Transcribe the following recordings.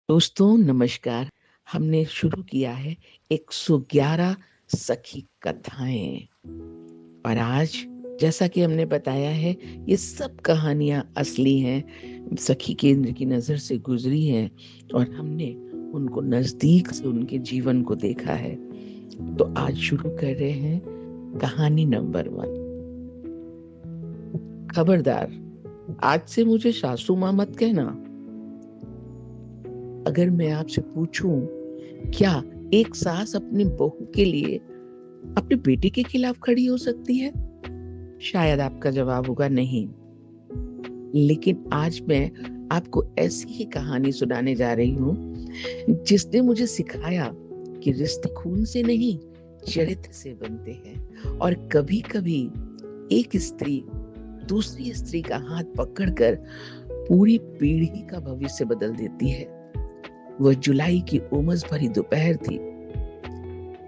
दोस्तों नमस्कार। हमने शुरू किया है 111 सखी कथाएँ और आज जैसा कि हमने बताया है ये सब कहानियाँ असली हैं, सखी केंद्र की नज़र से गुज़री हैं और हमने उनको नज़दीक से उनके जीवन को देखा है। तो आज शुरू कर रहे हैं कहानी नंबर 1। खबरदार, आज से मुझे सासू माँ मत कहना। अगर मैं आपसे पूछूं, क्या एक सास अपनी बहू के लिए अपने बेटे के खिलाफ खड़ी हो सकती है? शायद आपका जवाब होगा नहीं। लेकिन आज मैं आपको ऐसी ही कहानी सुनाने जा रही हूँ जिसने मुझे सिखाया कि रिश्ते खून से नहीं, चरित्र से बनते हैं और कभी-कभी एक स्त्री दूसरी स्त्री का हाथ पकड़कर पूरी पीढ़ी का भविष्य बदल देती है। वह जुलाई की उमस भरी दोपहर थी।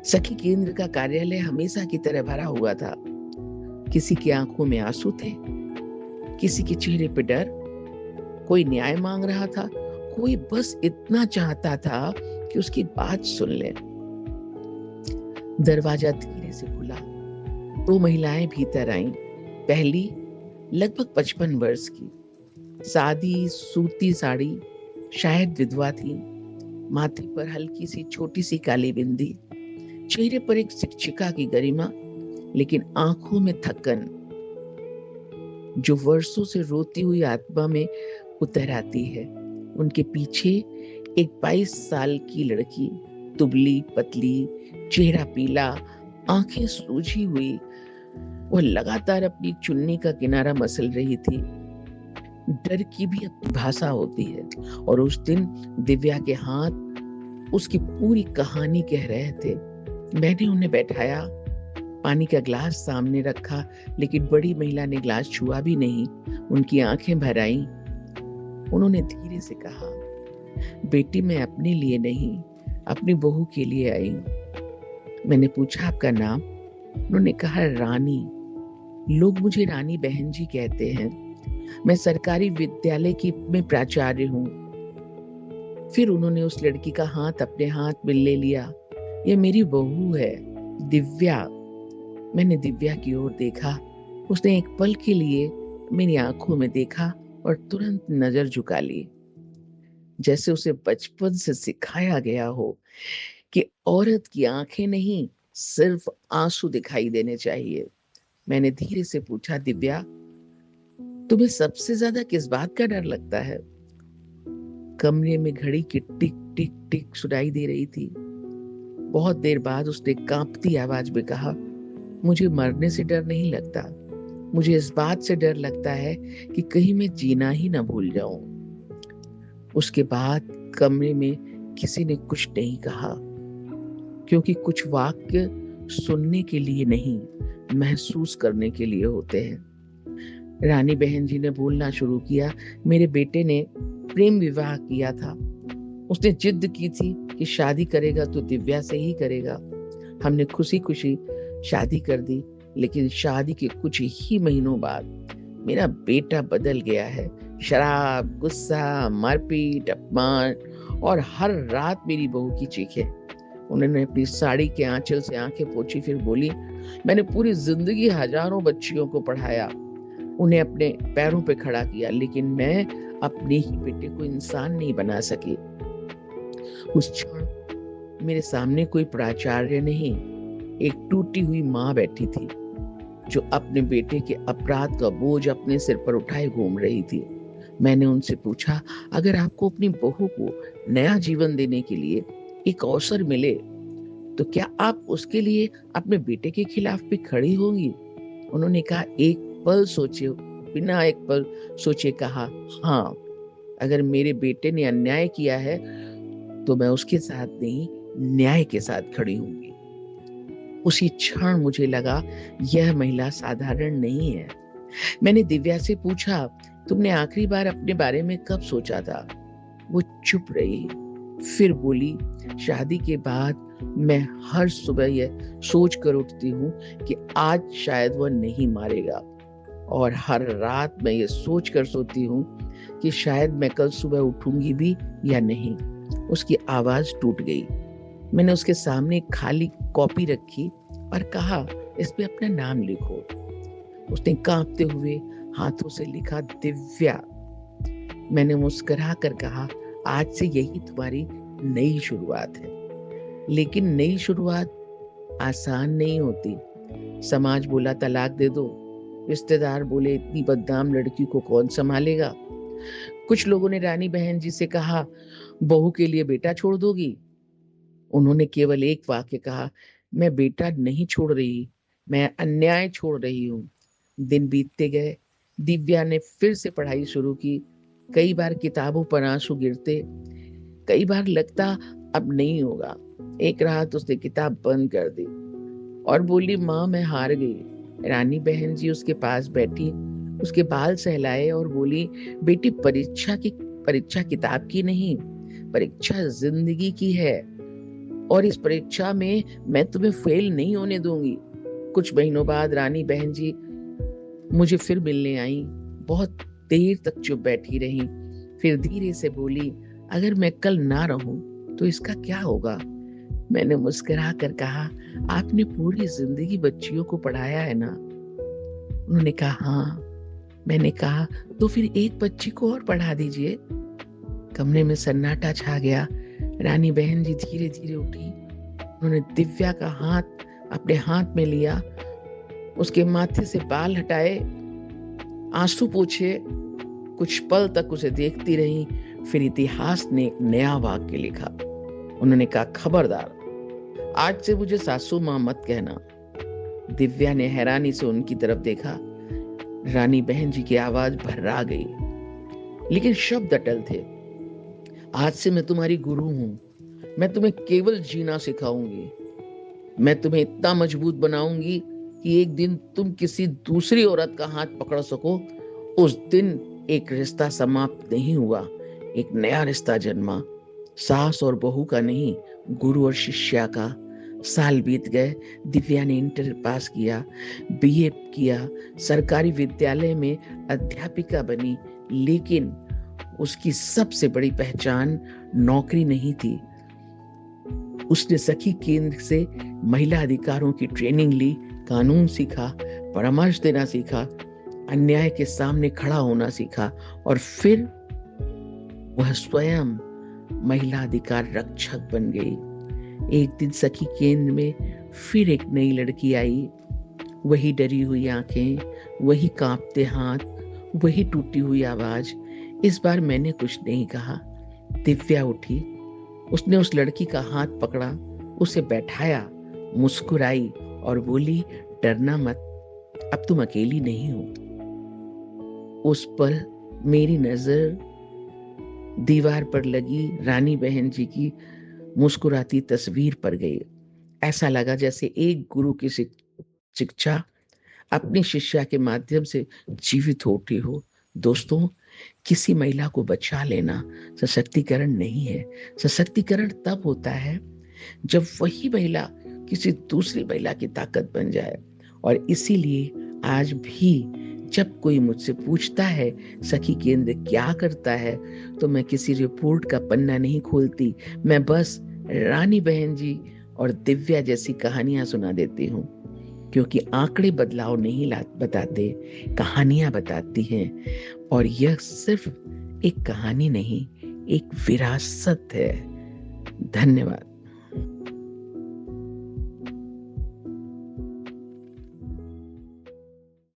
सखी केंद्र का कार्यालय हमेशा की तरह भरा हुआ था। किसी की आंखों में आंसू थे, किसी के चेहरे पे डर। कोई न्याय मांग रहा था, कोई बस इतना चाहता था कि उसकी बात सुन ले। दरवाजा धीरे से खुला। 2 महिलाएं भीतर आईं। पहली लगभग 55 वर्ष की, सादी सूती साड़ी, शायद विधवा थी। माथे पर हल्की सी छोटी सी काली बिंदी, चेहरे पर एक शिक्षिका की गरिमा, लेकिन आंखों में थकन जो वर्षों से रोती हुई आत्मा में उतर आती है। उनके पीछे एक 22 साल की लड़की, दुबली पतली, चेहरा पीला, आंखें सूजी हुई। वह लगातार अपनी चुन्नी का किनारा मसल रही थी। डर की भी अपनी भाषा होती है और उस दिन दिव्या के हाथ उसकी पूरी कहानी कह रहे थे। मैंने उन्हें बैठाया, पानी का ग्लास सामने रखा, लेकिन बड़ी महिला ने ग्लास छुआ भी नहीं। उनकी आंखें भर आईं। उन्होंने धीरे से कहा, बेटी मैं अपने लिए नहीं, अपनी बहू के लिए आई हूं। मैंने पूछा, आपका नाम? उन्होंने कहा, रानी। लोग मुझे रानी बहन जी कहते हैं। मैं सरकारी विद्यालय की में प्राचार्य हूँ। फिर उन्होंने उस लड़की का हाथ अपने हाथ में ले लिया। ये मेरी बहू है, दिव्या। मैंने दिव्या की ओर देखा। उसने एक पल के लिए मेरी आंखों में देखा और तुरंत नजर झुका ली, जैसे उसे बचपन से सिखाया गया हो कि औरत की आंखें नहीं, सिर्फ आंसू दिखाई देने चाहिए। मैंने धीरे से पूछा, दिव्या तुम्हें सबसे ज्यादा किस बात का डर लगता है? कमरे में घड़ी की टिक टिक टिक सुनाई दे रही थी। बहुत देर बाद उसने कांपती आवाज में कहा, मुझे मरने से डर नहीं लगता, मुझे इस बात से डर लगता है कि कहीं मैं जीना ही ना भूल जाऊं। उसके बाद कमरे में किसी ने कुछ नहीं कहा, क्योंकि कुछ वाक्य सुनने के लिए नहीं, महसूस करने के लिए होते हैं। रानी बहन जी ने बोलना शुरू किया, मेरे बेटे ने प्रेम विवाह किया था। उसने जिद की थी कि शादी करेगा तो दिव्या से ही करेगा। हमने खुशी खुशी शादी कर दी, लेकिन शादी के कुछ ही महीनों बाद मेरा बेटा बदल गया है। शराब, गुस्सा, मारपीट, अपमान और हर रात मेरी बहू की चीखें। उन्होंने अपनी साड़ी के आंचल से आंखें पोंछी, फिर बोली, मैंने पूरी जिंदगी हजारों बच्चियों को पढ़ाया, उन्हें अपने पैरों पे खड़ा किया, लेकिन मैं अपने ही बेटे को इंसान नहीं बना सकी। उस क्षण मेरे सामने कोई प्राचार्य नहीं, एक टूटी हुई माँ बैठी थी, जो अपने बेटे के अपराध का बोझ अपने सिर पर उठाए घूम रही थी। मैंने उनसे पूछा, अगर आपको अपनी बहू को नया जीवन देने के लिए एक अवसर मिले, तो क्या आप उसके लिए अपने बेटे के खिलाफ भी खड़ी होंगी? उन्होंने कहा, एक पल सोचे, बिना एक पल सोचे कहा, हाँ, अगर मेरे बेटे ने अन्याय किया है तो मैं उसके साथ नहीं, न्याय के साथ खड़ी होंगी। उसी क्षण मुझे लगा यह महिला साधारण नहीं है। मैंने दिव्या से पूछा, तुमने आखिरी बार अपने बारे में कब सोचा था? वो चुप रही, फिर बोली, शादी के बाद मैं हर सुबह यह सोच कर उठती हूँ कि आज शायद वह नहीं मारेगा, और हर रात मैं ये सोच कर सोती हूँ कि शायद मैं कल सुबह उठूंगी भी या नहीं। उसकी आवाज टूट गई। मैंने उसके सामने एक खाली कॉपी रखी और कहा, इस पे अपना नाम लिखो। उसने कांपते हुए हाथों से लिखा, दिव्या। मैंने मुस्कुरा कर कहा, आज से यही तुम्हारी नई शुरुआत है। लेकिन नई शुरुआत आसान नहीं होती। समाज बोला तलाक दे दो, रिश्तेदार बोले इतनी बदनाम लड़की को कौन संभालेगा। कुछ लोगों ने रानी बहन जी से कहा, बहू के लिए बेटा छोड़ दोगी। उन्होंने केवल एक वाक्य कहा, मैं बेटा नहीं छोड़ रही, मैं अन्याय छोड़ रही हूँ। दिन बीतते गए। दिव्या ने फिर से पढ़ाई शुरू की। कई बार किताबों पर आंसू गिरते, कई बार लगता अब नहीं होगा। एक रात उसने किताब बंद कर दी और बोली, माँ मैं हार गई। रानी बहन जी उसके पास बैठी, उसके बाल सहलाए और बोली, बेटी परीक्षा किताब की नहीं, परीक्षा जिंदगी की है, और इस परीक्षा में मैं तुम्हें फेल नहीं होने दूंगी। कुछ महीनों बाद रानी बहन जी मुझे फिर मिलने आई। बहुत देर तक चुप बैठी रही, फिर धीरे से बोली, अगर मैं कल ना रहूं तो इसका क्या होगा। मैंने मुस्कुरा कर कहा, आपने पूरी जिंदगी बच्चियों को पढ़ाया है ना। उन्होंने कहा, हाँ। मैंने कहा, तो फिर एक बच्ची को और पढ़ा दीजिए। कमरे में सन्नाटा छा गया। रानी बहन जी धीरे धीरे उठी। उन्होंने दिव्या का हाथ अपने हाथ में लिया, उसके माथे से बाल हटाए, आंसू पोंछे। कुछ पल तक उसे देखती रही, फिर इतिहास ने एक नया वाक्य लिखा। उन्होंने कहा, खबरदार, आज से मुझे सासू माँ मत कहना। दिव्या ने हैरानी से उनकी तरफ देखा। रानी बहन जी की आवाज भर्रा गई, लेकिन शब्द अटल थे। आज से मैं तुम्हारी गुरु हूं। मैं तुम्हें केवल जीना सिखाऊंगी। मैं तुम्हें इतना मजबूत बनाऊंगी कि एक दिन तुम किसी दूसरी औरत का हाथ पकड़ सको। उस दिन एक रिश्ता समाप्त नहीं हुआ, एक नया रिश्ता जन्मा। सास और बहू का नहीं, गुरु और शिष्या का। साल बीत गए। दिव्या ने इंटर पास किया, बीए किया, सरकारी विद्यालय में अध्यापिका बनी। लेकिन उसकी सबसे बड़ी पहचान नौकरी नहीं थी। उसने सखी केंद्र से महिला अधिकारों की ट्रेनिंग ली, कानून सीखा, परामर्श देना सीखा, अन्याय के सामने खड़ा होना सीखा, और फिर वह स्वयं महिला अधिकार रक्षक बन गई। एक दिन सखी केंद्र में फिर एक नई लड़की आई। वही डरी हुई आंखें, वही कांपते हाथ, वही टूटी हुई आवाज। इस बार मैंने कुछ नहीं कहा। दिव्या उठी, उसने उस लड़की का हाथ पकड़ा, उसे बैठाया, मुस्कुराई और बोली, डरना मत, अब तुम अकेली नहीं हो। उस पल मेरी नजर दीवार पर लगी रानी बहन जी की मुस्कुराती तस्वीर पर गई। ऐसा लगा जैसे एक गुरु की शिक्षा अपनी शिष्या के माध्यम से जीवित होती हो। दोस्तों, किसी महिला को बचा लेना सशक्तिकरण नहीं है। सशक्तिकरण तब होता है जब वही महिला किसी दूसरी महिला की ताकत बन जाए। और इसीलिए आज भी जब कोई मुझसे पूछता है सखी केंद्र क्या करता है, तो मैं किसी रिपोर्ट का पन्ना नहीं खोलती। मैं बस रानी बहन जी और दिव्या जैसी कहानियां सुना देती हूँ, क्योंकि आंकड़े बदलाव नहीं बताते, कहानियां बताती हैं। और यह सिर्फ एक कहानी नहीं, एक विरासत है। धन्यवाद।